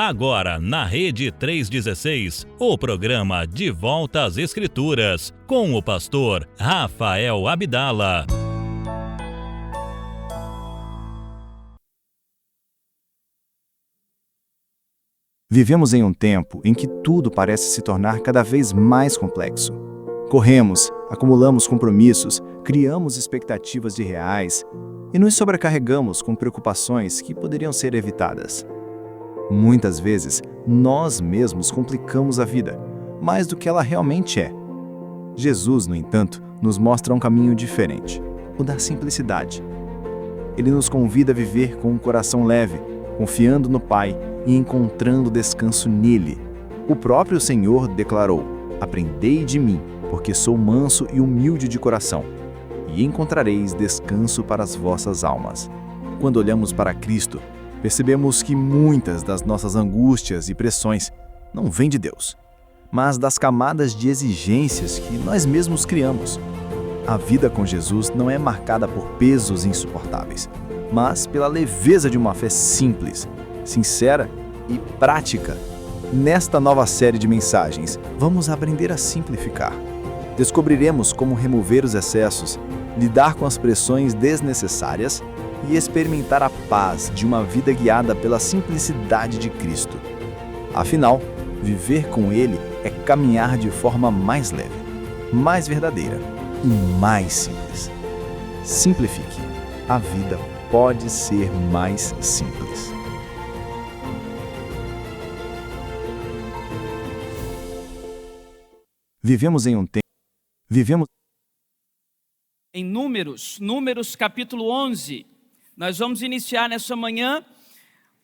Agora, na Rede 316, o programa De Volta às Escrituras, com o pastor Rafael Abdala. Vivemos em um tempo em que tudo parece se tornar cada vez mais complexo. Corremos, acumulamos compromissos, criamos expectativas irreais e nos sobrecarregamos com preocupações que poderiam ser evitadas. Muitas vezes, nós mesmos complicamos a vida, mais do que ela realmente é. Jesus, no entanto, nos mostra um caminho diferente, o da simplicidade. Ele nos convida a viver com um coração leve, confiando no Pai e encontrando descanso nele. O próprio Senhor declarou: "Aprendei de mim, porque sou manso e humilde de coração, e encontrareis descanso para as vossas almas." Quando olhamos para Cristo, percebemos que muitas das nossas angústias e pressões não vêm de Deus, mas das camadas de exigências que nós mesmos criamos. A vida com Jesus não é marcada por pesos insuportáveis, mas pela leveza de uma fé simples, sincera e prática. Nesta nova série de mensagens, vamos aprender a simplificar. Descobriremos como remover os excessos, lidar com as pressões desnecessárias e experimentar a paz de uma vida guiada pela simplicidade de Cristo. Afinal, viver com Ele é caminhar de forma mais leve, mais verdadeira e mais simples. Simplifique. A vida pode ser mais simples. Vivemos em um tempo. Em Números capítulo 11, nós vamos iniciar nessa manhã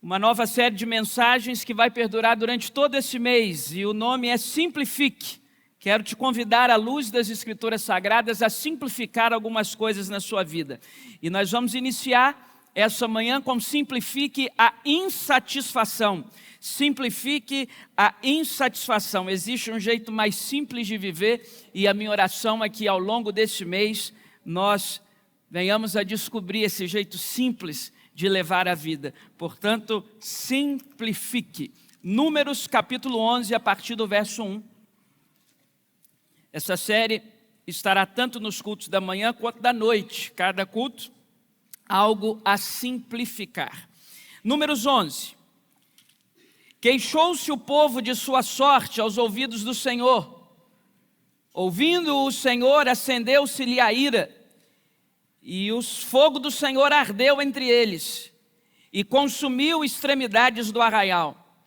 uma nova série de mensagens que vai perdurar durante todo esse mês, e o nome é Simplifique. Quero te convidar, à luz das Escrituras Sagradas, a simplificar algumas coisas na sua vida. E nós vamos iniciar essa manhã com Simplifique a insatisfação. Simplifique a insatisfação. Existe um jeito mais simples de viver, e a minha oração é que ao longo deste mês nós venhamos a descobrir esse jeito simples de levar a vida. Portanto, simplifique. Números capítulo 11, a partir do verso 1. Essa série estará tanto nos cultos da manhã quanto da noite. Cada culto, algo a simplificar. Números 11. Queixou-se o povo de sua sorte aos ouvidos do Senhor. Ouvindo o Senhor, acendeu-se-lhe a ira, e o fogo do Senhor ardeu entre eles, e consumiu extremidades do arraial.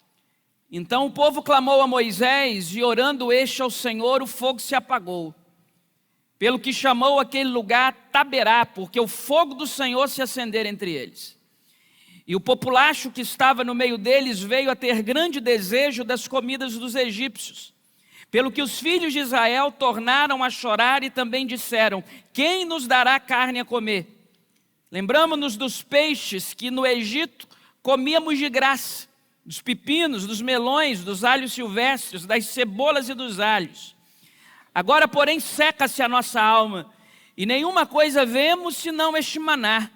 Então o povo clamou a Moisés, e orando este ao Senhor, o fogo se apagou. Pelo que chamou aquele lugar Taberá, porque o fogo do Senhor se acendera entre eles. E o populacho que estava no meio deles veio a ter grande desejo das comidas dos egípcios. Pelo que os filhos de Israel tornaram a chorar e também disseram: quem nos dará carne a comer? Lembramos-nos dos peixes que no Egito comíamos de graça, dos pepinos, dos melões, dos alhos silvestres, das cebolas e dos alhos. Agora, porém, seca-se a nossa alma, e nenhuma coisa vemos senão este maná.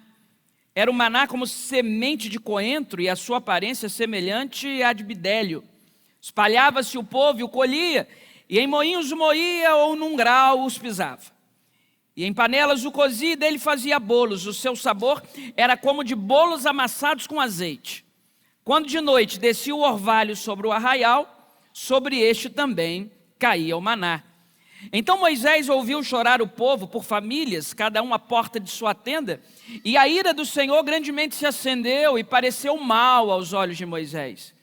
Era um maná como semente de coentro, e a sua aparência semelhante à de bidélio. Espalhava-se o povo e o colhia, e em moinhos o moía, ou num grau os pisava. E em panelas o cozia, e dele fazia bolos. O seu sabor era como de bolos amassados com azeite. Quando de noite descia o orvalho sobre o arraial, sobre este também caía o maná. Então Moisés ouviu chorar o povo por famílias, cada um à porta de sua tenda, e a ira do Senhor grandemente se acendeu e pareceu mal aos olhos de Moisés.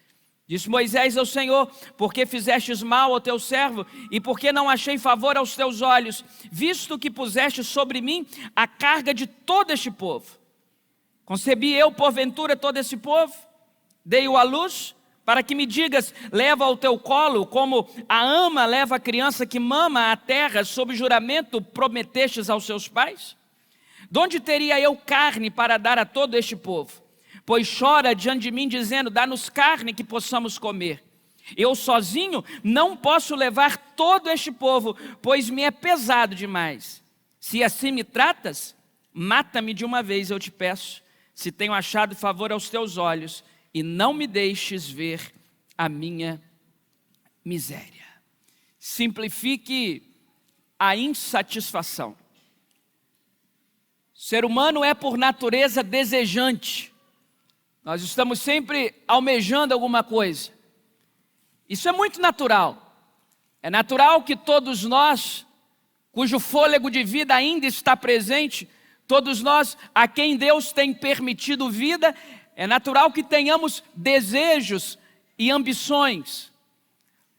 Disse Moisés ao Senhor: porque fizestes mal ao teu servo, e porque não achei favor aos teus olhos, visto que puseste sobre mim a carga de todo este povo? Concebi eu, porventura, todo esse povo? Dei-o à luz, para que me digas: leva ao teu colo, como a ama leva a criança que mama a terra, sob juramento prometestes aos seus pais? De onde teria eu carne para dar a todo este povo? Pois chora diante de mim, dizendo: dá-nos carne que possamos comer. Eu sozinho não posso levar todo este povo, pois me é pesado demais. Se assim me tratas, mata-me de uma vez, eu te peço, se tenho achado favor aos teus olhos, e não me deixes ver a minha miséria. Simplifique a insatisfação. O ser humano é por natureza desejante. Nós estamos sempre almejando alguma coisa. Isso é muito natural. É natural que todos nós, cujo fôlego de vida ainda está presente, todos nós a quem Deus tem permitido vida, é natural que tenhamos desejos e ambições.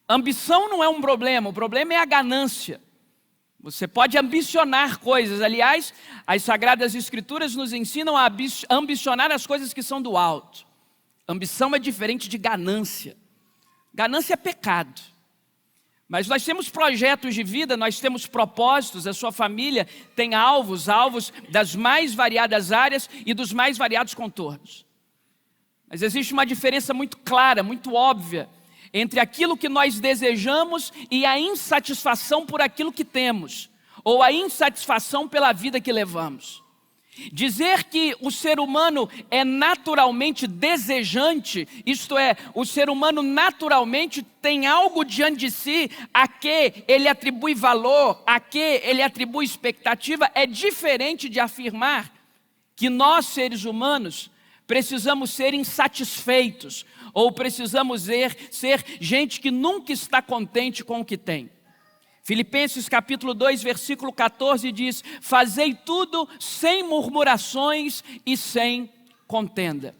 Ambição não é um problema, o problema é a ganância. Você pode ambicionar coisas. Aliás, as Sagradas Escrituras nos ensinam a ambicionar as coisas que são do alto. Ambição é diferente de ganância. Ganância é pecado. Mas nós temos projetos de vida, nós temos propósitos, a sua família tem alvos das mais variadas áreas e dos mais variados contornos. Mas existe uma diferença muito clara, muito óbvia, entre aquilo que nós desejamos e a insatisfação por aquilo que temos, ou a insatisfação pela vida que levamos. Dizer que o ser humano é naturalmente desejante, isto é, o ser humano naturalmente tem algo diante de si a que ele atribui valor, a que ele atribui expectativa, é diferente de afirmar que nós, seres humanos, precisamos ser insatisfeitos, ou precisamos ser gente que nunca está contente com o que tem. Filipenses capítulo 2, versículo 14 diz: fazei tudo sem murmurações e sem contenda.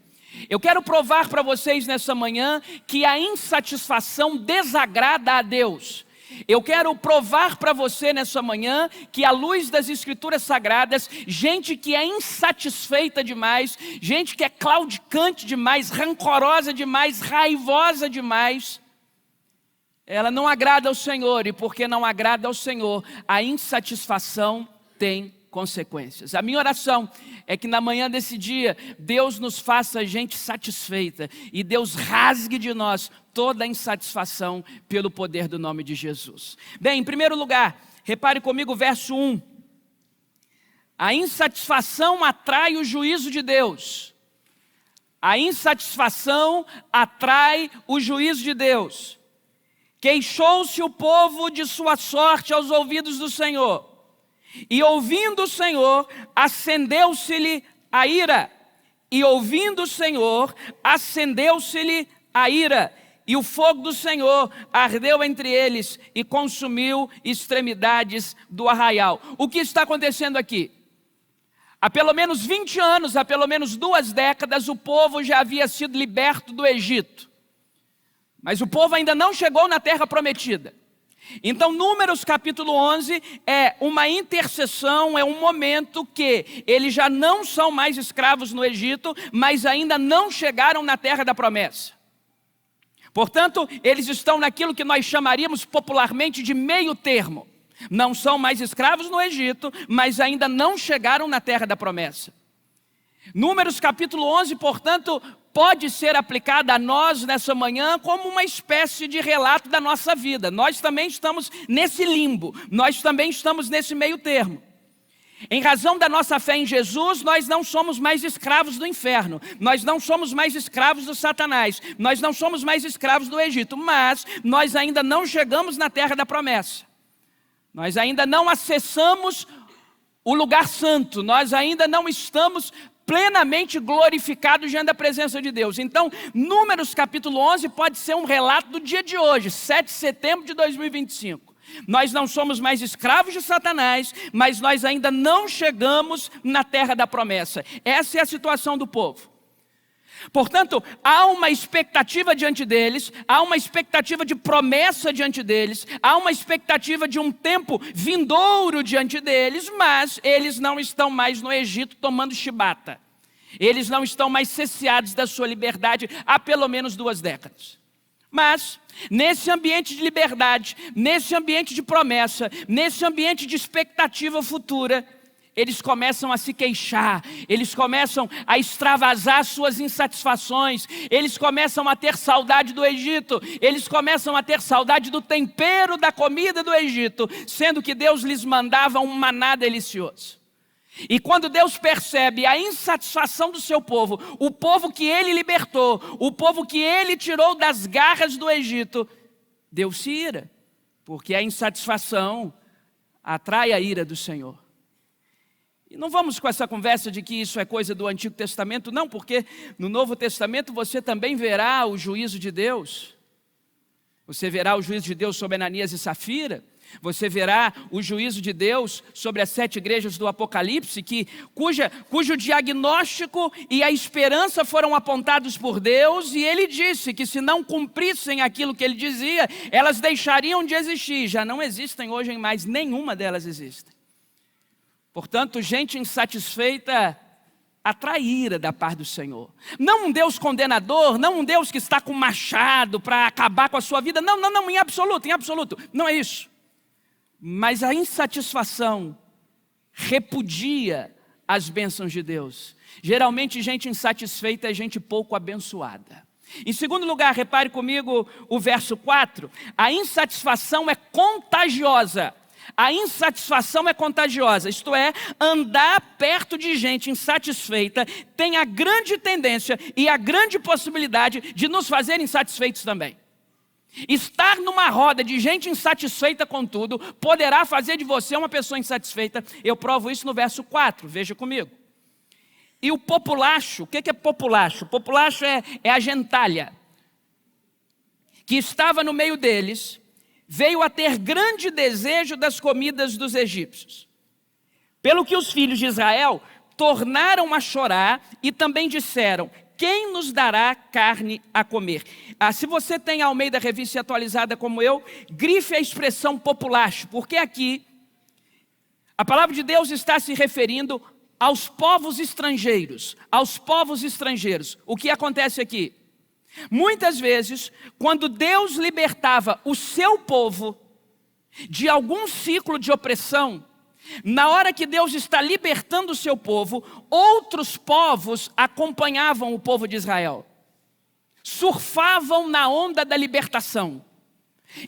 Eu quero provar para vocês nessa manhã que a insatisfação desagrada a Deus. Eu quero provar para você nessa manhã que, à luz das Escrituras Sagradas, gente que é insatisfeita demais, gente que é claudicante demais, rancorosa demais, raivosa demais, ela não agrada ao Senhor, e porque não agrada ao Senhor, a insatisfação tem consequências. A minha oração é que na manhã desse dia, Deus nos faça gente satisfeita, e Deus rasgue de nós toda a insatisfação pelo poder do nome de Jesus. Bem, em primeiro lugar, repare comigo o verso 1. A insatisfação atrai o juízo de Deus. A insatisfação atrai o juízo de Deus. Queixou-se o povo de sua sorte aos ouvidos do Senhor, e ouvindo o Senhor, acendeu-se-lhe a ira. E ouvindo o Senhor, acendeu-se-lhe a ira. E o fogo do Senhor ardeu entre eles e consumiu extremidades do arraial. O que está acontecendo aqui? Há pelo menos 20 anos, há pelo menos 2 décadas, o povo já havia sido liberto do Egito. Mas o povo ainda não chegou na terra prometida. Então, Números capítulo 11 é uma intercessão, é um momento que eles já não são mais escravos no Egito, mas ainda não chegaram na terra da promessa. Portanto, eles estão naquilo que nós chamaríamos popularmente de meio termo. Não são mais escravos no Egito, mas ainda não chegaram na terra da promessa. Números capítulo 11, portanto, pode ser aplicada a nós nessa manhã como uma espécie de relato da nossa vida. Nós também estamos nesse limbo, nós também estamos nesse meio termo. Em razão da nossa fé em Jesus, nós não somos mais escravos do inferno, nós não somos mais escravos do Satanás, nós não somos mais escravos do Egito, mas nós ainda não chegamos na terra da promessa. Nós ainda não acessamos o lugar santo, nós ainda não estamos plenamente glorificados diante da presença de Deus. Então, Números capítulo 11 pode ser um relato do dia de hoje, 7 de setembro de 2025. Nós não somos mais escravos de Satanás, mas nós ainda não chegamos na terra da promessa. Essa é a situação do povo. Portanto, há uma expectativa diante deles, há uma expectativa de promessa diante deles, há uma expectativa de um tempo vindouro diante deles, mas eles não estão mais no Egito tomando chibata. Eles não estão mais cesseados da sua liberdade há pelo menos 2 décadas. Mas, nesse ambiente de liberdade, nesse ambiente de promessa, nesse ambiente de expectativa futura, eles começam a se queixar, eles começam a extravasar suas insatisfações, eles começam a ter saudade do Egito, eles começam a ter saudade do tempero da comida do Egito, sendo que Deus lhes mandava um maná delicioso. E quando Deus percebe a insatisfação do seu povo, o povo que ele libertou, o povo que ele tirou das garras do Egito, Deus se ira, porque a insatisfação atrai a ira do Senhor. E não vamos com essa conversa de que isso é coisa do Antigo Testamento, não, porque no Novo Testamento você também verá o juízo de Deus. Você verá o juízo de Deus sobre Ananias e Safira. Você verá o juízo de Deus sobre as 7 igrejas do Apocalipse, cujo diagnóstico e a esperança foram apontados por Deus, e ele disse que se não cumprissem aquilo que ele dizia, elas deixariam de existir. Já não existem hoje mais, nenhuma delas existe. Portanto, gente insatisfeita atrai ira da parte do Senhor. Não um Deus condenador, não um Deus que está com machado para acabar com a sua vida. Não, em absoluto, não é isso. Mas a insatisfação repudia as bênçãos de Deus. Geralmente gente insatisfeita é gente pouco abençoada. Em segundo lugar, repare comigo o verso 4. A insatisfação é contagiosa. A insatisfação é contagiosa, isto é, andar perto de gente insatisfeita tem a grande tendência e a grande possibilidade de nos fazer insatisfeitos também. Estar numa roda de gente insatisfeita com tudo poderá fazer de você uma pessoa insatisfeita. Eu provo isso no verso 4, veja comigo. E o populacho, o que é populacho? Populacho é a gentalha que estava no meio deles, veio a ter grande desejo das comidas dos egípcios. Pelo que os filhos de Israel tornaram a chorar e também disseram: quem nos dará carne a comer? Se você tem a Almeida Revista Atualizada como eu, grife a expressão populacho, porque aqui a palavra de Deus está se referindo aos povos estrangeiros. Aos povos estrangeiros. O que acontece aqui? Muitas vezes, quando Deus libertava o seu povo de algum ciclo de opressão, na hora que Deus está libertando o seu povo, outros povos acompanhavam o povo de Israel, surfavam na onda da libertação.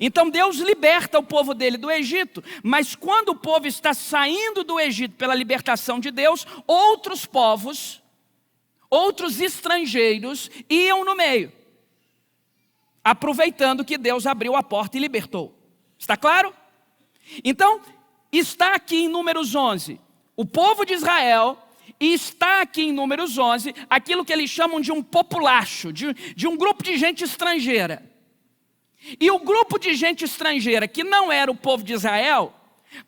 Então Deus liberta o povo dele do Egito, mas quando o povo está saindo do Egito pela libertação de Deus, outros povos, outros estrangeiros iam no meio, aproveitando que Deus abriu a porta e libertou. Está claro? Então, está aqui em Números 11, o povo de Israel, e está aqui em Números 11, aquilo que eles chamam de um populacho, de um grupo de gente estrangeira. E o grupo de gente estrangeira, que não era o povo de Israel,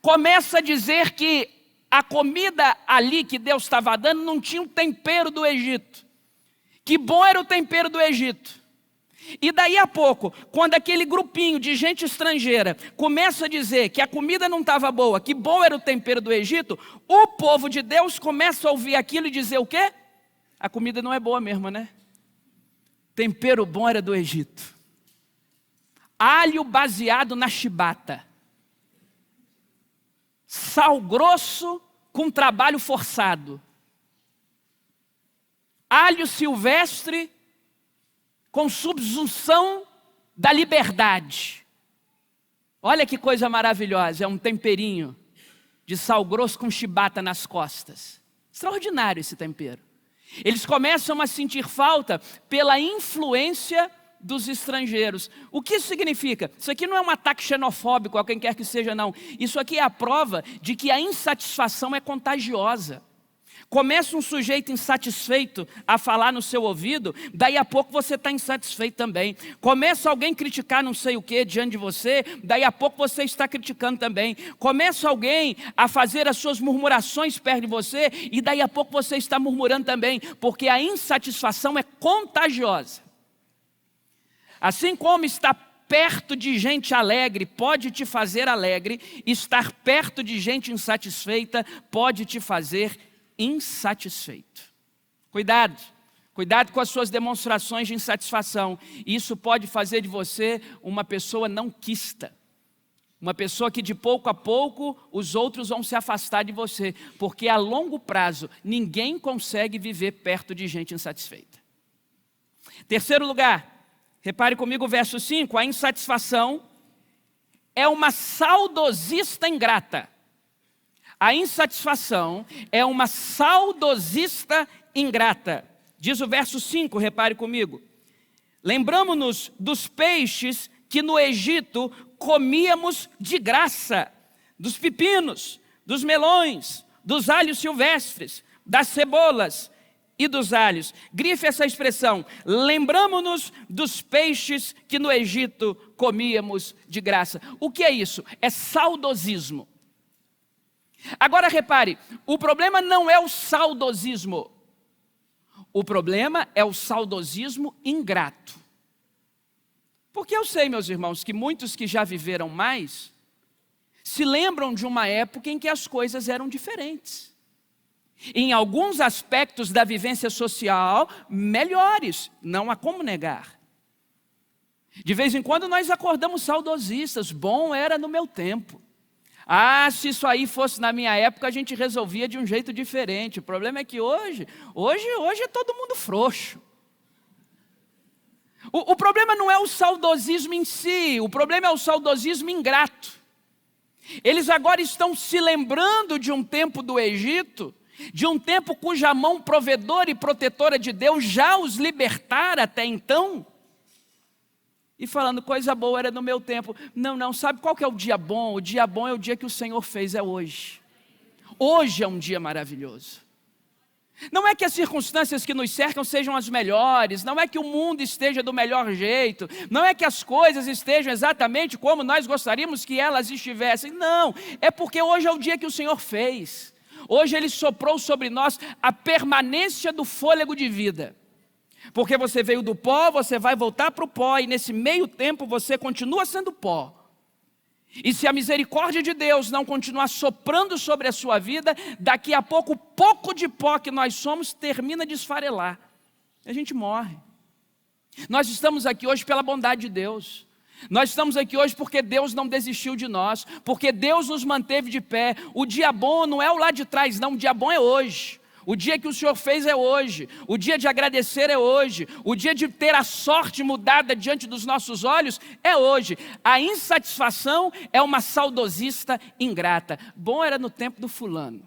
começa a dizer que a comida ali que Deus estava dando não tinha o tempero do Egito. Que bom era o tempero do Egito. E daí a pouco, quando aquele grupinho de gente estrangeira começa a dizer que a comida não estava boa, que bom era o tempero do Egito, o povo de Deus começa a ouvir aquilo e dizer o quê? A comida não é boa mesmo, né? Tempero bom era do Egito. Alho baseado na chibata. Sal grosso com trabalho forçado. Alho silvestre com subsunção da liberdade. Olha que coisa maravilhosa, é um temperinho de sal grosso com chibata nas costas. Extraordinário esse tempero. Eles começam a sentir falta pela influência dos estrangeiros. O que isso significa? Isso aqui não é um ataque xenofóbico a quem quer que seja, não. Isso aqui é a prova de que a insatisfação é contagiosa. Começa um sujeito insatisfeito a falar no seu ouvido, daí a pouco você está insatisfeito também. Começa alguém criticar não sei o que diante de você, daí a pouco você está criticando também. Começa alguém a fazer as suas murmurações perto de você, e daí a pouco você está murmurando também, porque a insatisfação é contagiosa. Assim como estar perto de gente alegre pode te fazer alegre, estar perto de gente insatisfeita pode te fazer insatisfeito. Cuidado com as suas demonstrações de insatisfação. Isso pode fazer de você uma pessoa não quista. Uma pessoa que de pouco a pouco os outros vão se afastar de você, porque a longo prazo ninguém consegue viver perto de gente insatisfeita. Terceiro lugar, repare comigo o verso 5, a insatisfação é uma saudosista ingrata. A insatisfação é uma saudosista ingrata. Diz o verso 5, repare comigo. Lembramo-nos dos peixes que no Egito comíamos de graça, dos pepinos, dos melões, dos alhos silvestres, das cebolas e dos alhos. Grife essa expressão. Lembramo-nos dos peixes que no Egito comíamos de graça. O que é isso? É saudosismo. Agora repare, o problema não é o saudosismo. O problema é o saudosismo ingrato. Porque eu sei, meus irmãos, que muitos que já viveram mais se lembram de uma época em que as coisas eram diferentes. Em alguns aspectos da vivência social, melhores, não há como negar. De vez em quando nós acordamos saudosistas, bom era no meu tempo. Ah, se isso aí fosse na minha época, a gente resolvia de um jeito diferente. O problema é que hoje é todo mundo frouxo. O problema não é o saudosismo em si, o problema é o saudosismo ingrato. Eles agora estão se lembrando de um tempo do Egito, de um tempo cuja mão provedora e protetora de Deus já os libertara até então, e falando, coisa boa era no meu tempo. Não, sabe qual que é o dia bom? O dia bom é o dia que o Senhor fez, é hoje. Hoje é um dia maravilhoso. Não é que as circunstâncias que nos cercam sejam as melhores, não é que o mundo esteja do melhor jeito, não é que as coisas estejam exatamente como nós gostaríamos que elas estivessem. Não, é porque hoje é o dia que o Senhor fez. Hoje Ele soprou sobre nós a permanência do fôlego de vida. Porque você veio do pó, você vai voltar para o pó, e nesse meio tempo você continua sendo pó. E se a misericórdia de Deus não continuar soprando sobre a sua vida, daqui a pouco, o pouco de pó que nós somos termina de esfarelar. A gente morre. Nós estamos aqui hoje pela bondade de Deus. Nós estamos aqui hoje porque Deus não desistiu de nós, porque Deus nos manteve de pé. O dia bom não é o lá de trás, não, o dia bom é hoje. O dia que o Senhor fez é hoje, o dia de agradecer é hoje, o dia de ter a sorte mudada diante dos nossos olhos é hoje. A insatisfação é uma saudosista ingrata. Bom era no tempo do fulano.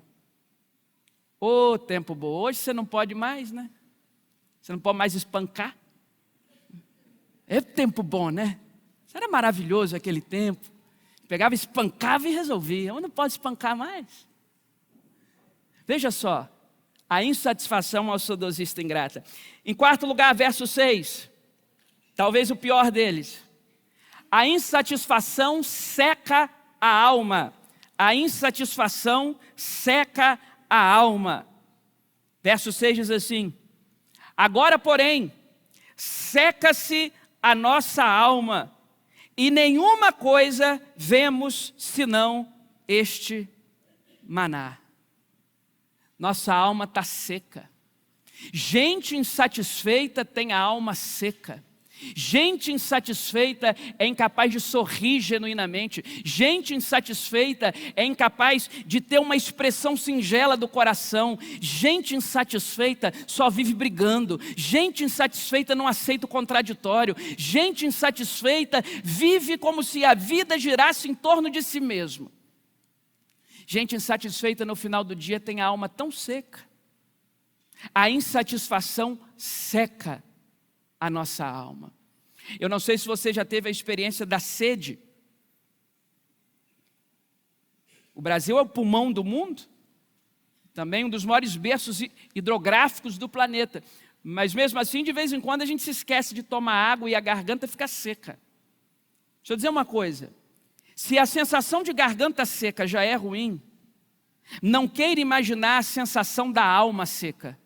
Ô, tempo bom. Hoje você não pode mais, né? Você não pode mais espancar. É tempo bom, né? Isso era maravilhoso aquele tempo. Pegava, espancava e resolvia. Eu não posso espancar mais. Veja só. A insatisfação ao saudosista ingrata. Em quarto lugar, verso 6. Talvez o pior deles. A insatisfação seca a alma. A insatisfação seca a alma. Verso 6 diz assim: agora, porém, seca-se a nossa alma, e nenhuma coisa vemos senão este maná. Nossa alma está seca. Gente insatisfeita tem a alma seca. Gente insatisfeita é incapaz de sorrir genuinamente. Gente insatisfeita é incapaz de ter uma expressão singela do coração. Gente insatisfeita só vive brigando. Gente insatisfeita não aceita o contraditório. Gente insatisfeita vive como se a vida girasse em torno de si mesmo. Gente insatisfeita no final do dia tem a alma tão seca. A insatisfação seca a nossa alma. Eu não sei se você já teve a experiência da sede. O Brasil é o pulmão do mundo, também um dos maiores berços hidrográficos do planeta. Mas mesmo assim, de vez em quando, a gente se esquece de tomar água e a garganta fica seca. Deixa eu dizer uma coisa. Se a sensação de garganta seca já é ruim, não queira imaginar a sensação da alma seca.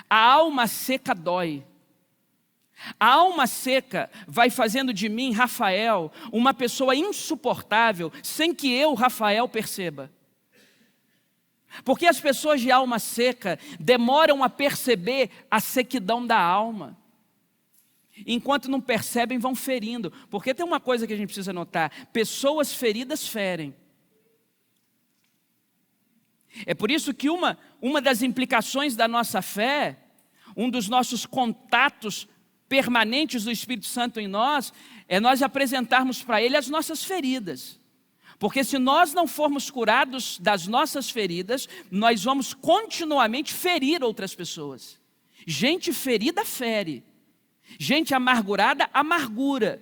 A alma seca dói. A alma seca vai fazendo de mim, Rafael, uma pessoa insuportável, sem que eu, Rafael, perceba. Porque as pessoas de alma seca demoram a perceber a sequidão da alma. Enquanto não percebem, vão ferindo. Porque tem uma coisa que a gente precisa notar: pessoas feridas ferem. É por isso que uma das implicações da nossa fé, um dos nossos contatos permanentes do Espírito Santo em nós, é nós apresentarmos para Ele as nossas feridas. Porque se nós não formos curados das nossas feridas, nós vamos continuamente ferir outras pessoas. Gente ferida fere. Gente amargurada amargura.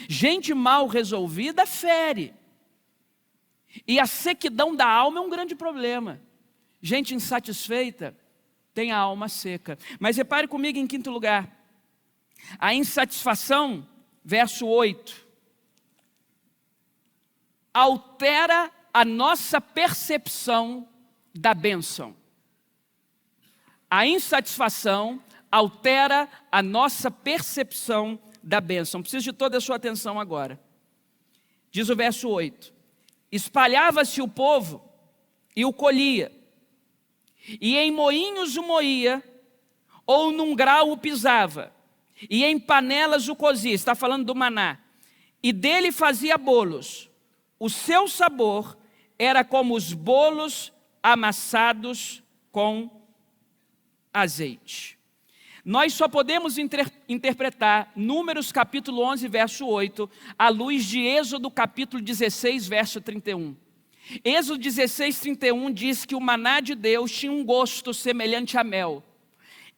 Gente mal resolvida fere. E a sequidão da alma é um grande problema. Gente insatisfeita tem a alma seca. Mas repare comigo em quinto lugar. A insatisfação, verso 8. Altera a nossa percepção da bênção. A insatisfação altera a nossa percepção da bênção. Preciso de toda a sua atenção agora. Diz o verso 8. Espalhava-se o povo e o colhia, e em moinhos o moía, ou num grau o pisava, e em panelas o cozia, está falando do maná, e dele fazia bolos. O seu sabor era como os bolos amassados com azeite. Nós só podemos interpretar Números capítulo 11, verso 8, à luz de Êxodo capítulo 16, verso 31. Êxodo 16, 31 diz que o maná de Deus tinha um gosto semelhante a mel.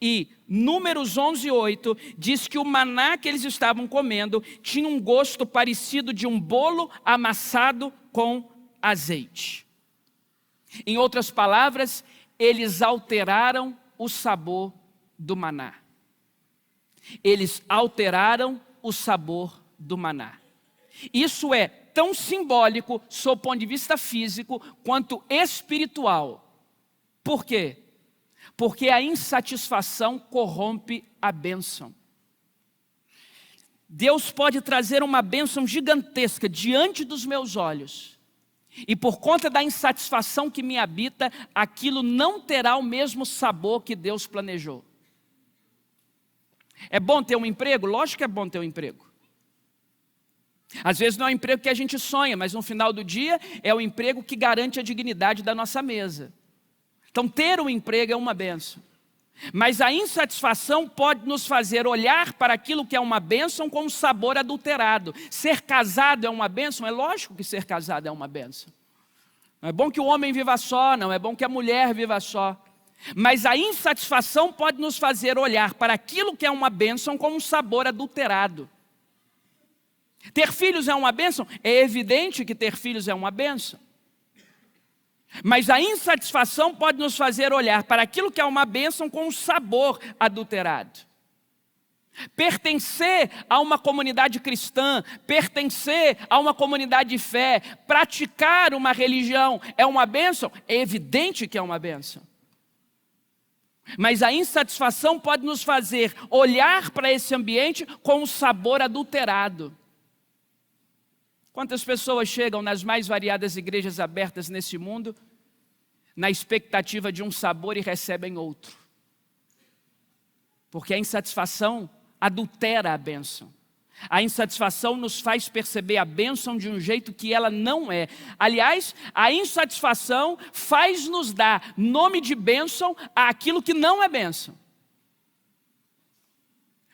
E Números 11, 8 diz que o maná que eles estavam comendo tinha um gosto parecido de um bolo amassado com azeite. Em outras palavras, eles alteraram o sabor do maná. Eles alteraram o sabor do maná. Isso é tão simbólico, sob o ponto de vista físico, quanto espiritual. Por quê? Porque a insatisfação corrompe a bênção. Deus pode trazer uma bênção gigantesca diante dos meus olhos. E por conta da insatisfação que me habita, aquilo não terá o mesmo sabor que Deus planejou. É bom ter um emprego? Lógico que é bom ter um emprego. Às vezes não é um emprego que a gente sonha, mas no final do dia é o emprego que garante a dignidade da nossa mesa. Então ter um emprego é uma bênção. Mas a insatisfação pode nos fazer olhar para aquilo que é uma bênção com um sabor adulterado. Ser casado é uma bênção? É lógico que ser casado é uma bênção. Não é bom que o homem viva só, não é bom que a mulher viva só. Mas a insatisfação pode nos fazer olhar para aquilo que é uma bênção com um sabor adulterado. Ter filhos é uma bênção? É evidente que ter filhos é uma bênção. Mas a insatisfação pode nos fazer olhar para aquilo que é uma bênção com um sabor adulterado. Pertencer a uma comunidade cristã, pertencer a uma comunidade de fé, praticar uma religião é uma bênção? É evidente que é uma bênção. Mas a insatisfação pode nos fazer olhar para esse ambiente com um sabor adulterado. Quantas pessoas chegam nas mais variadas igrejas abertas nesse mundo, na expectativa de um sabor e recebem outro? Porque a insatisfação adultera a bênção. A insatisfação nos faz perceber a bênção de um jeito que ela não é. Aliás, a insatisfação faz nos dar nome de bênção àquilo que não é bênção.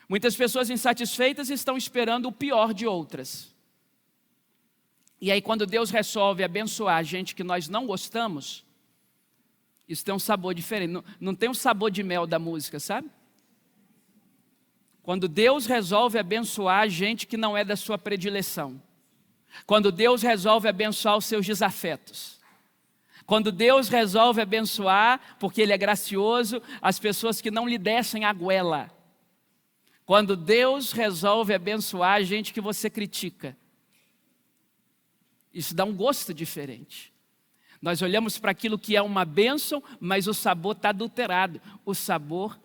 Muitas pessoas insatisfeitas estão esperando o pior de outras. E aí quando Deus resolve abençoar a gente que nós não gostamos, isso tem um sabor diferente. Não tem um sabor de mel da música, sabe? Quando Deus resolve abençoar a gente que não é da sua predileção. Quando Deus resolve abençoar os seus desafetos. Quando Deus resolve abençoar, porque Ele é gracioso, as pessoas que não lhe descem a goela. Quando Deus resolve abençoar a gente que você critica. Isso dá um gosto diferente. Nós olhamos para aquilo que é uma bênção, mas o sabor está adulterado. O sabor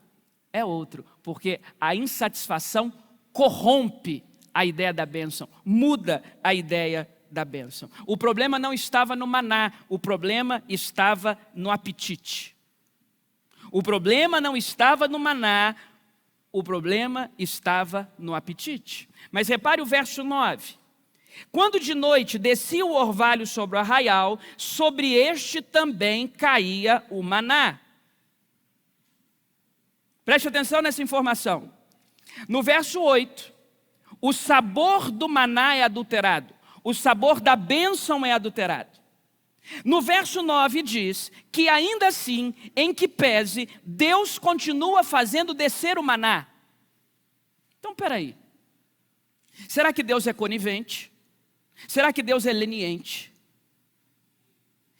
é outro, porque a insatisfação corrompe a ideia da bênção, muda a ideia da bênção. O problema não estava no maná, o problema estava no apetite. O problema não estava no maná, o problema estava no apetite. Mas repare o verso 9. Quando de noite descia o orvalho sobre o arraial, sobre este também caía o maná. Preste atenção nessa informação. No verso 8, o sabor do maná é adulterado. o sabor da bênção é adulterado. No verso 9 diz que ainda assim, em que pese, Deus continua fazendo descer o maná. Então, peraí. Será que Deus é conivente? Será que Deus é leniente?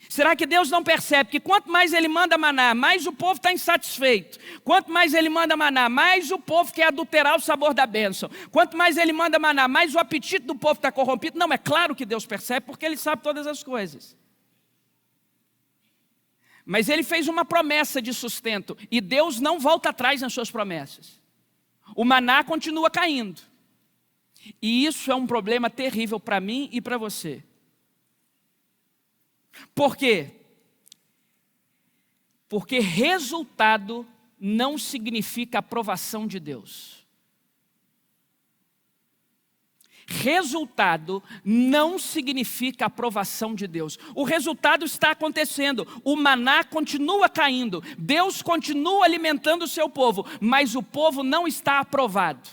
Será que Deus não percebe que quanto mais Ele manda maná, mais o povo está insatisfeito? Quanto mais Ele manda maná, mais o povo quer adulterar o sabor da bênção. Quanto mais Ele manda maná, mais o apetite do povo está corrompido. Não, é claro que Deus percebe, porque Ele sabe todas as coisas. Mas Ele fez uma promessa de sustento, e Deus não volta atrás nas suas promessas. O maná continua caindo. E isso é um problema terrível para mim e para você. Por quê? Porque resultado não significa aprovação de Deus. Resultado não significa aprovação de Deus. O resultado está acontecendo, o maná continua caindo, Deus continua alimentando o seu povo, mas o povo não está aprovado.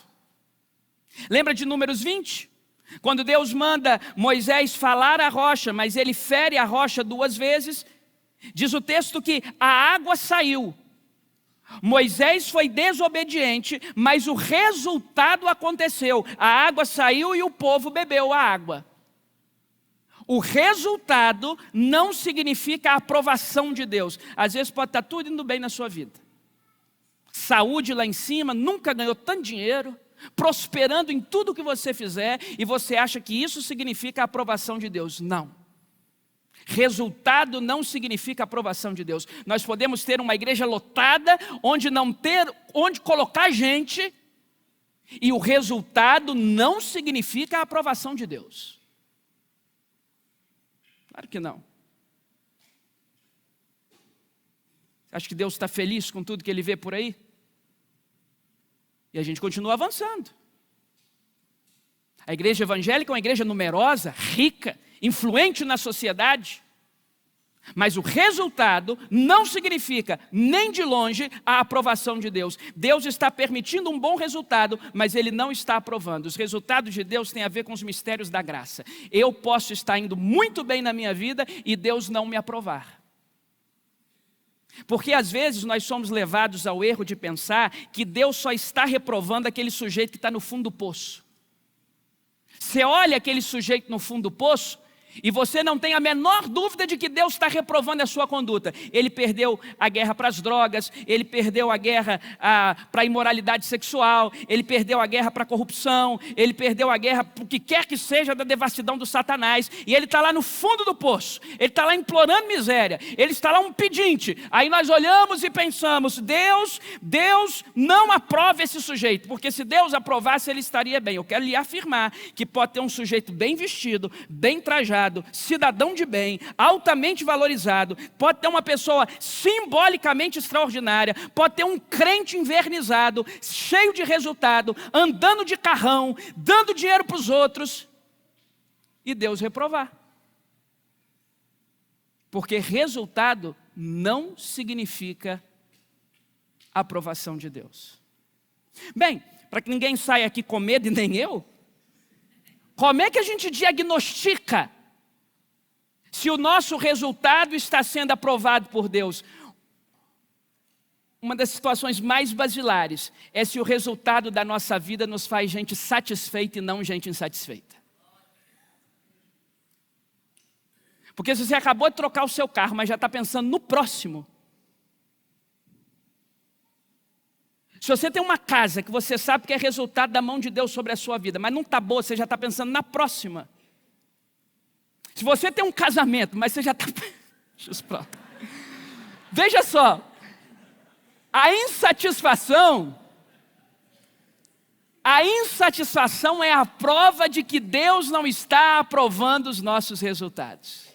Lembra de Números 20? Quando Deus manda Moisés falar a rocha, mas ele fere a rocha 2 vezes, diz o texto que a água saiu. Moisés foi desobediente, mas o resultado aconteceu. A água saiu e o povo bebeu a água. O resultado não significa a aprovação de Deus. Às vezes pode estar tudo indo bem na sua vida. Saúde lá em cima, nunca ganhou tanto dinheiro, prosperando em tudo que você fizer, e você acha que isso significa a aprovação de Deus. Não. Resultado não significa aprovação de Deus. Nós podemos ter uma igreja lotada, onde não ter onde colocar gente, e o resultado não significa a aprovação de Deus. Claro que não. Acha que Deus está feliz com tudo que Ele vê por aí? E a gente continua avançando. A igreja evangélica é uma igreja numerosa, rica, influente na sociedade. Mas o resultado não significa, nem de longe, a aprovação de Deus. Deus está permitindo um bom resultado, mas Ele não está aprovando. Os resultados de Deus têm a ver com os mistérios da graça. Eu posso estar indo muito bem na minha vida e Deus não me aprovar. Porque às vezes nós somos levados ao erro de pensar que Deus só está reprovando aquele sujeito que está no fundo do poço. Você olha aquele sujeito no fundo do poço e você não tem a menor dúvida de que Deus está reprovando a sua conduta. Ele perdeu a guerra para as drogas, ele perdeu a guerra para a imoralidade sexual, ele perdeu a guerra para a corrupção, ele perdeu a guerra para o que quer que seja da devassidão do Satanás, e ele está lá no fundo do poço, ele está lá implorando miséria, ele está lá um pedinte. Aí nós olhamos e pensamos, Deus não aprova esse sujeito, porque se Deus aprovasse ele estaria bem. Eu quero lhe afirmar que pode ter um sujeito bem vestido, bem trajado, cidadão de bem, altamente valorizado, pode ter uma pessoa simbolicamente extraordinária, pode ter um crente invernizado, cheio de resultado, andando de carrão, dando dinheiro para os outros, e Deus reprovar. Porque resultado não significa aprovação de Deus. Bem, para que ninguém saia aqui com medo, e nem eu, como é que a gente diagnostica se o nosso resultado está sendo aprovado por Deus? Uma das situações mais basilares é se o resultado da nossa vida nos faz gente satisfeita e não gente insatisfeita. Porque se você acabou de trocar o seu carro, mas já está pensando no próximo. Se você tem uma casa que você sabe que é resultado da mão de Deus sobre a sua vida, mas não está boa, você já está pensando na próxima. Se você tem um casamento, mas você já está... Veja só, a insatisfação é a prova de que Deus não está aprovando os nossos resultados.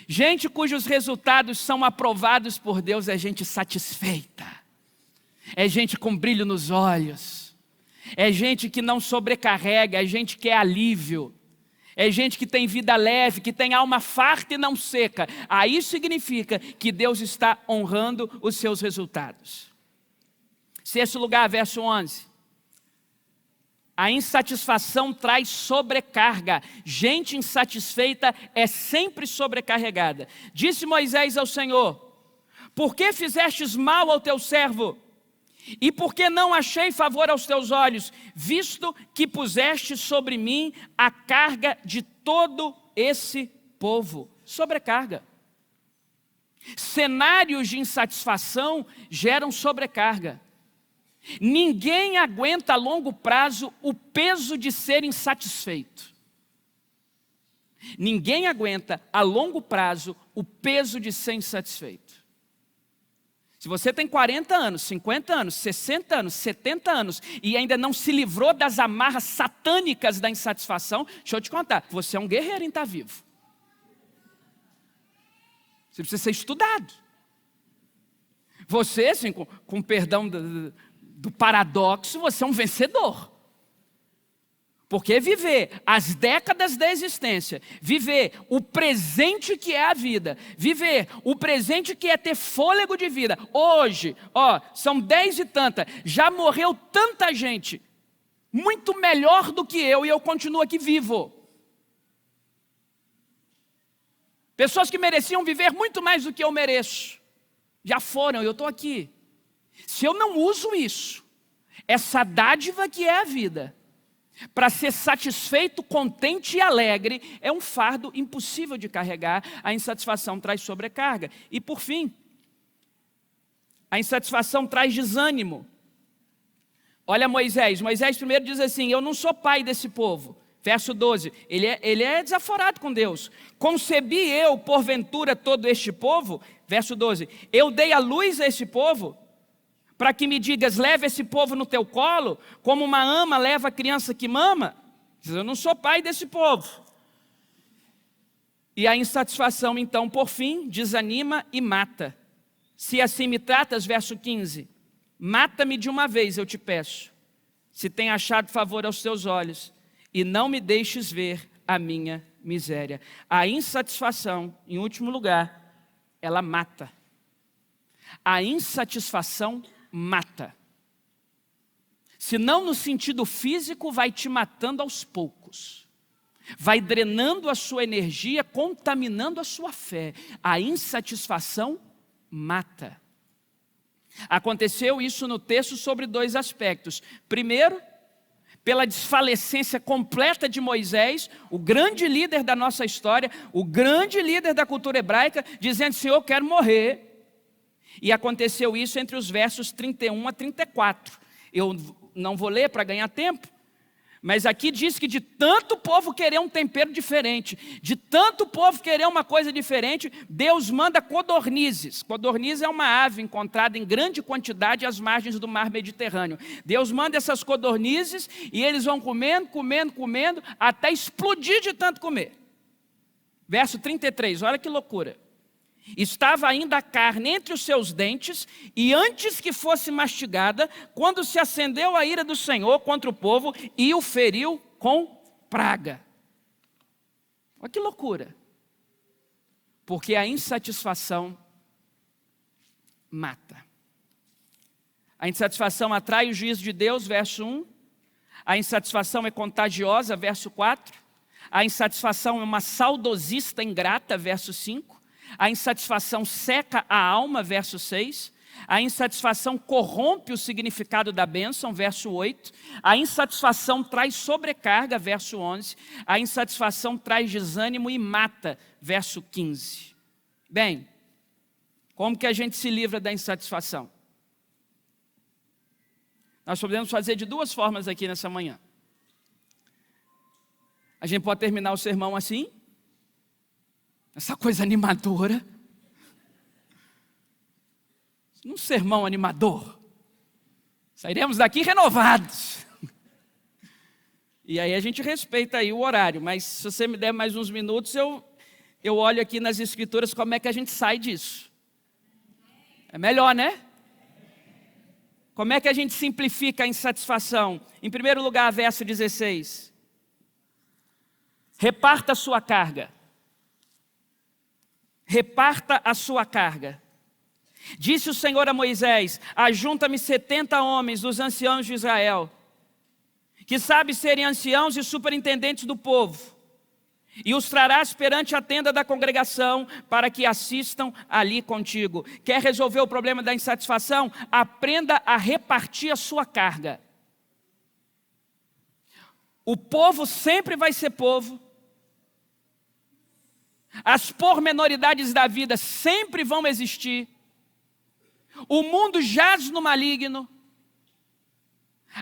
Gente cujos resultados são aprovados por Deus é gente satisfeita, é gente com brilho nos olhos, é gente que não sobrecarrega, é gente que é alívio. É gente que tem vida leve, que tem alma farta e não seca. Aí significa que Deus está honrando os seus resultados. Sexto lugar, verso 11. A insatisfação traz sobrecarga. Gente insatisfeita é sempre sobrecarregada. Disse Moisés ao Senhor: por que fizestes mal ao teu servo? E por que não achei favor aos teus olhos, visto que puseste sobre mim a carga de todo esse povo? Sobrecarga. Cenários de insatisfação geram sobrecarga. Ninguém aguenta a longo prazo o peso de ser insatisfeito. Ninguém aguenta a longo prazo o peso de ser insatisfeito. Se você tem 40 anos, 50 anos, 60 anos, 70 anos e ainda não se livrou das amarras satânicas da insatisfação, deixa eu te contar, você é um guerreiro em estar vivo. Você precisa ser estudado. Você, assim, com perdão do paradoxo, você é um vencedor. Porque viver as décadas da existência, viver o presente que é a vida, viver o presente que é ter fôlego de vida. Hoje, são 10 e tanta, já morreu tanta gente, muito melhor do que eu, e eu continuo aqui vivo. Pessoas que mereciam viver muito mais do que eu mereço, já foram, eu estou aqui. Se eu não uso isso, essa dádiva que é a vida, para ser satisfeito, contente e alegre, é um fardo impossível de carregar. A insatisfação traz sobrecarga. E por fim, a insatisfação traz desânimo. Olha Moisés primeiro diz assim: eu não sou pai desse povo. Verso 12, ele é desaforado com Deus. Concebi eu, porventura, todo este povo? Verso 12, eu dei a luz a esse povo? Para que me digas, leva esse povo no teu colo, como uma ama leva a criança que mama? Eu não sou pai desse povo. E a insatisfação, então, por fim, desanima e mata. Se assim me tratas, verso 15, mata-me de uma vez, eu te peço, se tem achado favor aos teus olhos, e não me deixes ver a minha miséria. A insatisfação, em último lugar, ela mata. A insatisfação mata. Se não no sentido físico, vai te matando aos poucos. Vai drenando a sua energia, contaminando a sua fé. A insatisfação mata. Aconteceu isso no texto sobre 2 aspectos. Primeiro, pela desfalecência completa de Moisés, o grande líder da nossa história, o grande líder da cultura hebraica, dizendo: Senhor, eu quero morrer. E aconteceu isso entre os versos 31 a 34. Eu não vou ler para ganhar tempo, mas aqui diz que de tanto povo querer um tempero diferente, de tanto povo querer uma coisa diferente, Deus manda codornizes. Codorniz é uma ave encontrada em grande quantidade às margens do mar Mediterrâneo. Deus manda essas codornizes e eles vão comendo, até explodir de tanto comer. Verso 33, olha que loucura. Estava ainda a carne entre os seus dentes, e antes que fosse mastigada, quando se acendeu a ira do Senhor contra o povo e o feriu com praga. Olha que loucura. Porque a insatisfação mata. A insatisfação atrai o juízo de Deus, verso 1. A insatisfação é contagiosa, verso 4. A insatisfação é uma saudosista ingrata, verso 5. A insatisfação seca a alma, verso 6. A insatisfação corrompe o significado da bênção, verso 8. A insatisfação traz sobrecarga, verso 11. A insatisfação traz desânimo e mata, verso 15. Bem, como que a gente se livra da insatisfação? Nós podemos fazer de 2 formas aqui nessa manhã. A gente pode terminar o sermão assim, essa coisa animadora. Um sermão animador. Sairemos daqui renovados. E aí a gente respeita aí o horário, mas se você me der mais uns minutos, eu olho aqui nas escrituras como é que a gente sai disso. É melhor, né? Como é que a gente simplifica a insatisfação? Em primeiro lugar, verso 16. Reparta a sua carga. Reparta a sua carga. Disse o Senhor a Moisés: ajunta-me 70 homens dos anciãos de Israel, que sabe serem anciãos e superintendentes do povo, e os trarás perante a tenda da congregação, para que assistam ali contigo. Quer resolver o problema da insatisfação? Aprenda a repartir a sua carga. O povo sempre vai ser povo. As pormenoridades da vida sempre vão existir. O mundo jaz no maligno.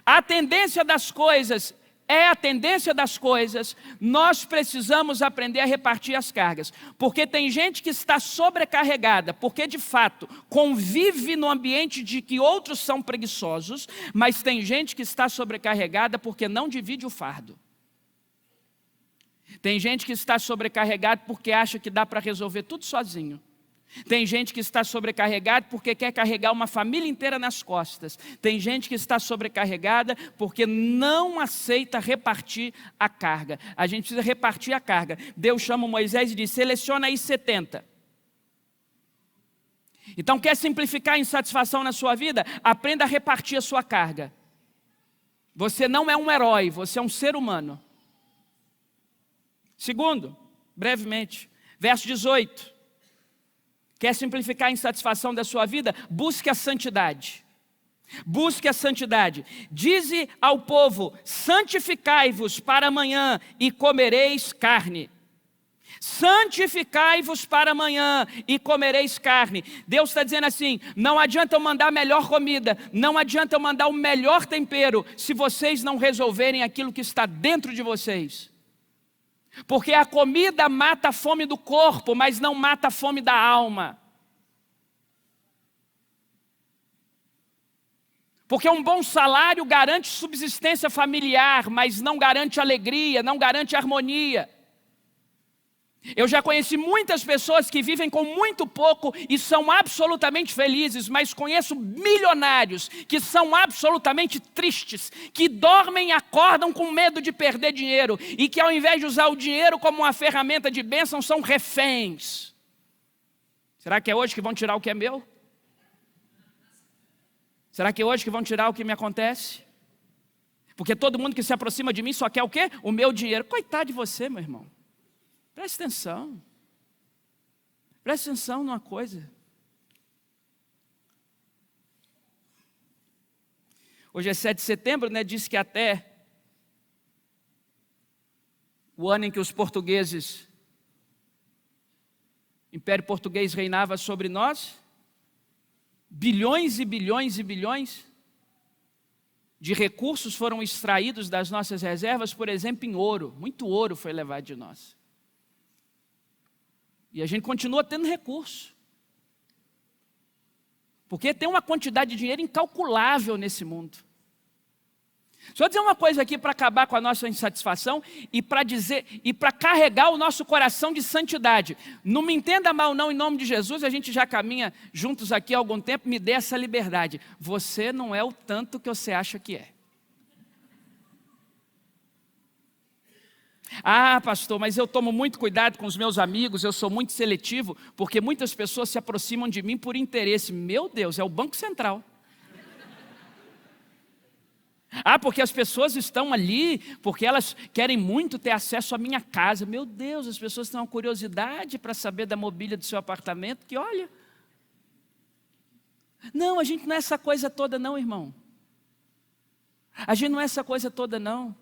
A tendência das coisas é a tendência das coisas. Nós precisamos aprender a repartir as cargas. Porque tem gente que está sobrecarregada, porque de fato convive no ambiente de que outros são preguiçosos, mas tem gente que está sobrecarregada porque não divide o fardo. Tem gente que está sobrecarregada porque acha que dá para resolver tudo sozinho. Tem gente que está sobrecarregada porque quer carregar uma família inteira nas costas. Tem gente que está sobrecarregada porque não aceita repartir a carga. A gente precisa repartir a carga. Deus chama Moisés e diz: seleciona aí 70. Então, quer simplificar a insatisfação na sua vida? Aprenda a repartir a sua carga. Você não é um herói, você é um ser humano. Segundo, brevemente, verso 18. Quer simplificar a insatisfação da sua vida? Busque a santidade. Busque a santidade. Dize ao povo: santificai-vos para amanhã e comereis carne. Santificai-vos para amanhã e comereis carne. Deus está dizendo assim: não adianta eu mandar a melhor comida, não adianta eu mandar o melhor tempero, se vocês não resolverem aquilo que está dentro de vocês. Porque a comida mata a fome do corpo, mas não mata a fome da alma. Porque um bom salário garante subsistência familiar, mas não garante alegria, não garante harmonia. Eu já conheci muitas pessoas que vivem com muito pouco e são absolutamente felizes, mas conheço milionários que são absolutamente tristes, que dormem e acordam com medo de perder dinheiro e que, ao invés de usar o dinheiro como uma ferramenta de bênção, são reféns. Será que é hoje que vão tirar o que é meu? Será que é hoje que vão tirar o que me acontece? Porque todo mundo que se aproxima de mim só quer o quê? O meu dinheiro. Coitado de você, meu irmão. Preste atenção. Preste atenção numa coisa. Hoje é 7 de setembro, né? Diz que até o ano em que os portugueses, o Império Português reinava sobre nós, bilhões e bilhões e bilhões de recursos foram extraídos das nossas reservas, por exemplo, em ouro. Muito ouro foi levado de nós. E a gente continua tendo recurso. Porque tem uma quantidade de dinheiro incalculável nesse mundo. Só dizer uma coisa aqui para acabar com a nossa insatisfação e para carregar o nosso coração de santidade. Não me entenda mal não, em nome de Jesus, a gente já caminha juntos aqui há algum tempo, me dê essa liberdade. Você não é o tanto que você acha que é. Ah, pastor, mas eu tomo muito cuidado com os meus amigos, eu sou muito seletivo, porque muitas pessoas se aproximam de mim por interesse. Meu Deus, é o Banco Central. Ah, porque as pessoas estão ali, porque elas querem muito ter acesso à minha casa. Meu Deus, as pessoas têm uma curiosidade para saber da mobília do seu apartamento, que olha. Não, a gente não é essa coisa toda não, irmão. A gente não é essa coisa toda não.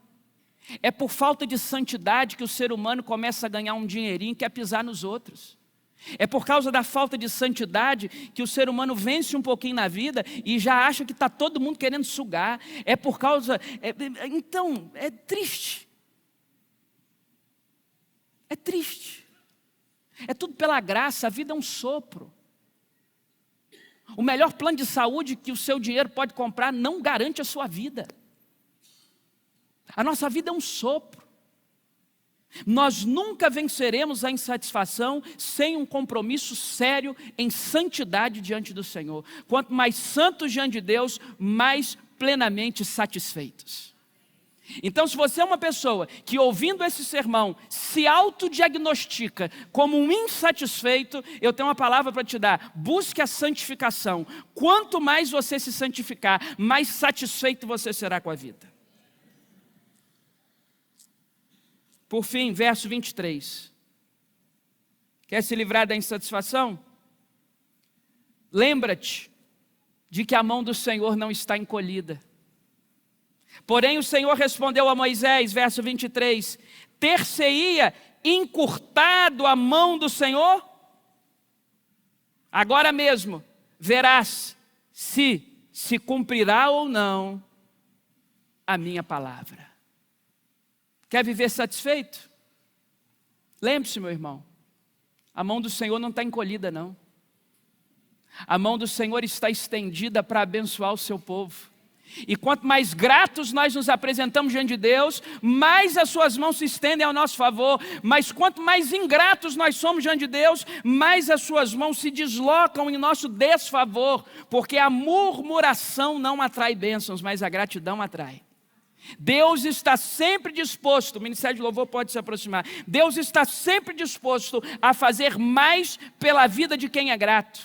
É por falta de santidade que o ser humano começa a ganhar um dinheirinho e quer pisar nos outros. É por causa da falta de santidade que o ser humano vence um pouquinho na vida e já acha que está todo mundo querendo sugar. É por causa... Então, é triste. É triste. É tudo pela graça, a vida é um sopro. O melhor plano de saúde que o seu dinheiro pode comprar não garante a sua vida. A nossa vida é um sopro. Nós nunca venceremos a insatisfação sem um compromisso sério em santidade diante do Senhor. Quanto mais santos diante de Deus, mais plenamente satisfeitos. Então, se você é uma pessoa que, ouvindo esse sermão, se autodiagnostica como um insatisfeito, eu tenho uma palavra para te dar: busque a santificação. Quanto mais você se santificar, mais satisfeito você será com a vida. Por fim, verso 23. Quer se livrar da insatisfação? Lembra-te de que a mão do Senhor não está encolhida. Porém o Senhor respondeu a Moisés, verso 23, ter-se-ia encurtado a mão do Senhor? Agora mesmo verás se cumprirá ou não a minha palavra. Quer viver satisfeito? Lembre-se, meu irmão, a mão do Senhor não está encolhida, não. A mão do Senhor está estendida para abençoar o seu povo. E quanto mais gratos nós nos apresentamos diante de Deus, mais as suas mãos se estendem ao nosso favor. Mas quanto mais ingratos nós somos diante de Deus, mais as suas mãos se deslocam em nosso desfavor. Porque a murmuração não atrai bênçãos, mas a gratidão atrai. Deus está sempre disposto, o Ministério de Louvor pode se aproximar, Deus está sempre disposto a fazer mais pela vida de quem é grato.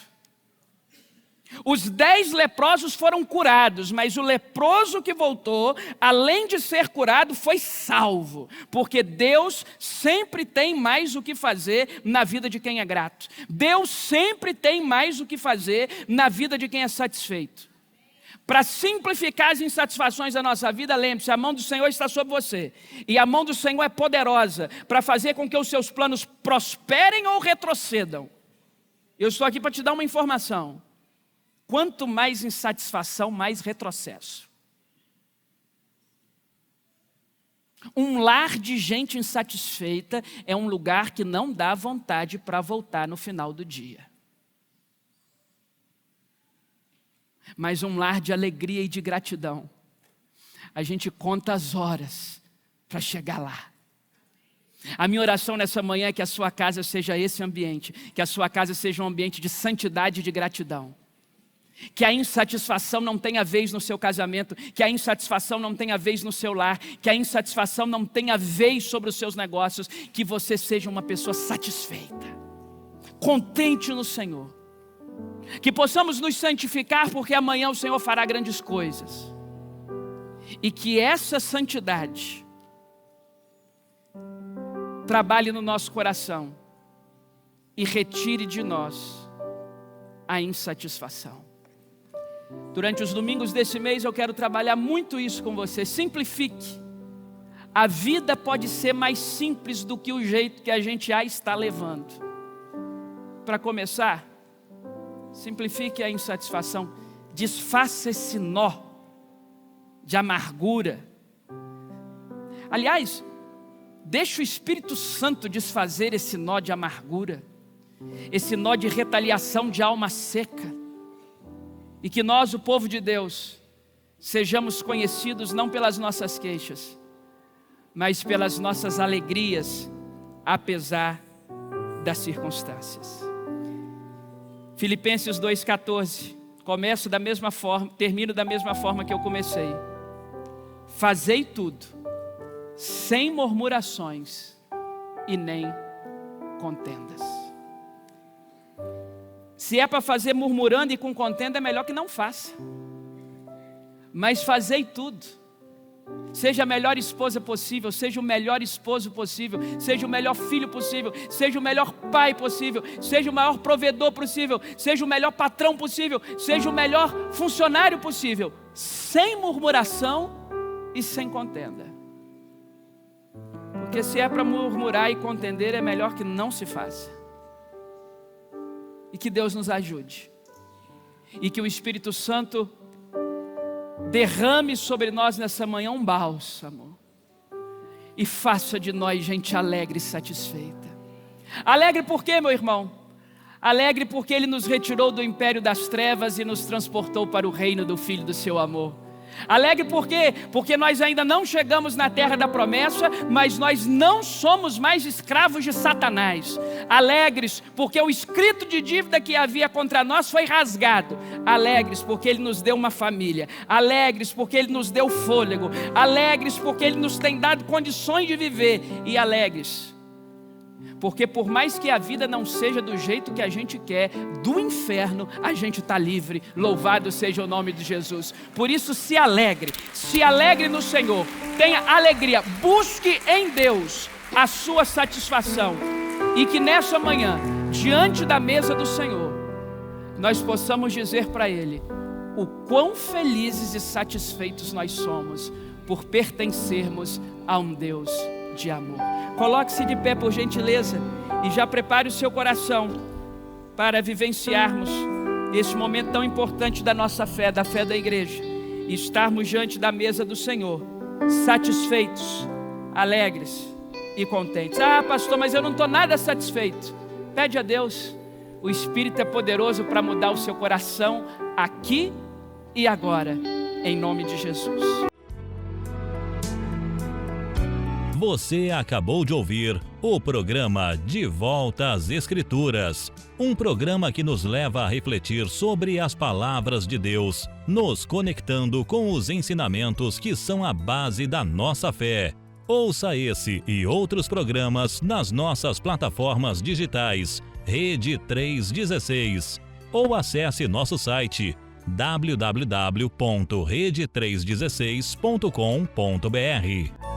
Os 10 leprosos foram curados, mas o leproso que voltou, além de ser curado, foi salvo. Porque Deus sempre tem mais o que fazer na vida de quem é grato. Deus sempre tem mais o que fazer na vida de quem é satisfeito. Para simplificar as insatisfações da nossa vida, lembre-se, a mão do Senhor está sobre você. E a mão do Senhor é poderosa para fazer com que os seus planos prosperem ou retrocedam. Eu estou aqui para te dar uma informação. Quanto mais insatisfação, mais retrocesso. Um lar de gente insatisfeita é um lugar que não dá vontade para voltar no final do dia. Mas um lar de alegria e de gratidão, a gente conta as horas para chegar lá. A minha oração nessa manhã é que a sua casa seja esse ambiente, que a sua casa seja um ambiente de santidade e de gratidão. Que a insatisfação não tenha vez no seu casamento, que a insatisfação não tenha vez no seu lar, que a insatisfação não tenha vez sobre os seus negócios, que você seja uma pessoa satisfeita, contente no Senhor. Que possamos nos santificar, porque amanhã o Senhor fará grandes coisas. E que essa santidade trabalhe no nosso coração e retire de nós a insatisfação. Durante os domingos desse mês eu quero trabalhar muito isso com você. Simplifique. A vida pode ser mais simples do que o jeito que a gente já está levando. Para começar, simplifique a insatisfação. Desfaça esse nó de amargura. Aliás, deixe o Espírito Santo desfazer esse nó de amargura, esse nó de retaliação de alma seca. E que nós, o povo de Deus, sejamos conhecidos não pelas nossas queixas, mas pelas nossas alegrias, apesar das circunstâncias. Filipenses 2,14, começo da mesma forma, termino da mesma forma que eu comecei. Fazei tudo, sem murmurações e nem contendas. Se é para fazer murmurando e com contenda, é melhor que não faça. Mas fazei tudo. Seja a melhor esposa possível, seja o melhor esposo possível, seja o melhor filho possível, seja o melhor pai possível, seja o maior provedor possível, seja o melhor patrão possível, seja o melhor funcionário possível, sem murmuração e sem contenda. Porque se é para murmurar e contender, é melhor que não se faça. E que Deus nos ajude. E que o Espírito Santo derrame sobre nós nessa manhã um bálsamo. E faça de nós gente alegre e satisfeita. Alegre por quê, meu irmão? Alegre porque Ele nos retirou do império das trevas e nos transportou para o reino do Filho do seu amor. Alegre por quê? Porque nós ainda não chegamos na terra da promessa, mas nós não somos mais escravos de Satanás. Alegres porque o escrito de dívida que havia contra nós foi rasgado. Alegres porque Ele nos deu uma família. Alegres porque Ele nos deu fôlego. Alegres porque Ele nos tem dado condições de viver. E alegres porque por mais que a vida não seja do jeito que a gente quer, do inferno a gente está livre. Louvado seja o nome de Jesus. Por isso se alegre no Senhor, tenha alegria, busque em Deus a sua satisfação. E que nessa manhã, diante da mesa do Senhor, nós possamos dizer para Ele o quão felizes e satisfeitos nós somos por pertencermos a um Deus de amor. Coloque-se de pé, por gentileza, e já prepare o seu coração para vivenciarmos esse momento tão importante da nossa fé, da fé da igreja, e estarmos diante da mesa do Senhor, satisfeitos, alegres e contentes. Ah, pastor, mas eu não estou nada satisfeito. Pede a Deus, o Espírito é poderoso para mudar o seu coração aqui e agora, em nome de Jesus. Você acabou de ouvir o programa De Volta às Escrituras, um programa que nos leva a refletir sobre as palavras de Deus, nos conectando com os ensinamentos que são a base da nossa fé. Ouça esse e outros programas nas nossas plataformas digitais, Rede 316, ou acesse nosso site www.rede316.com.br.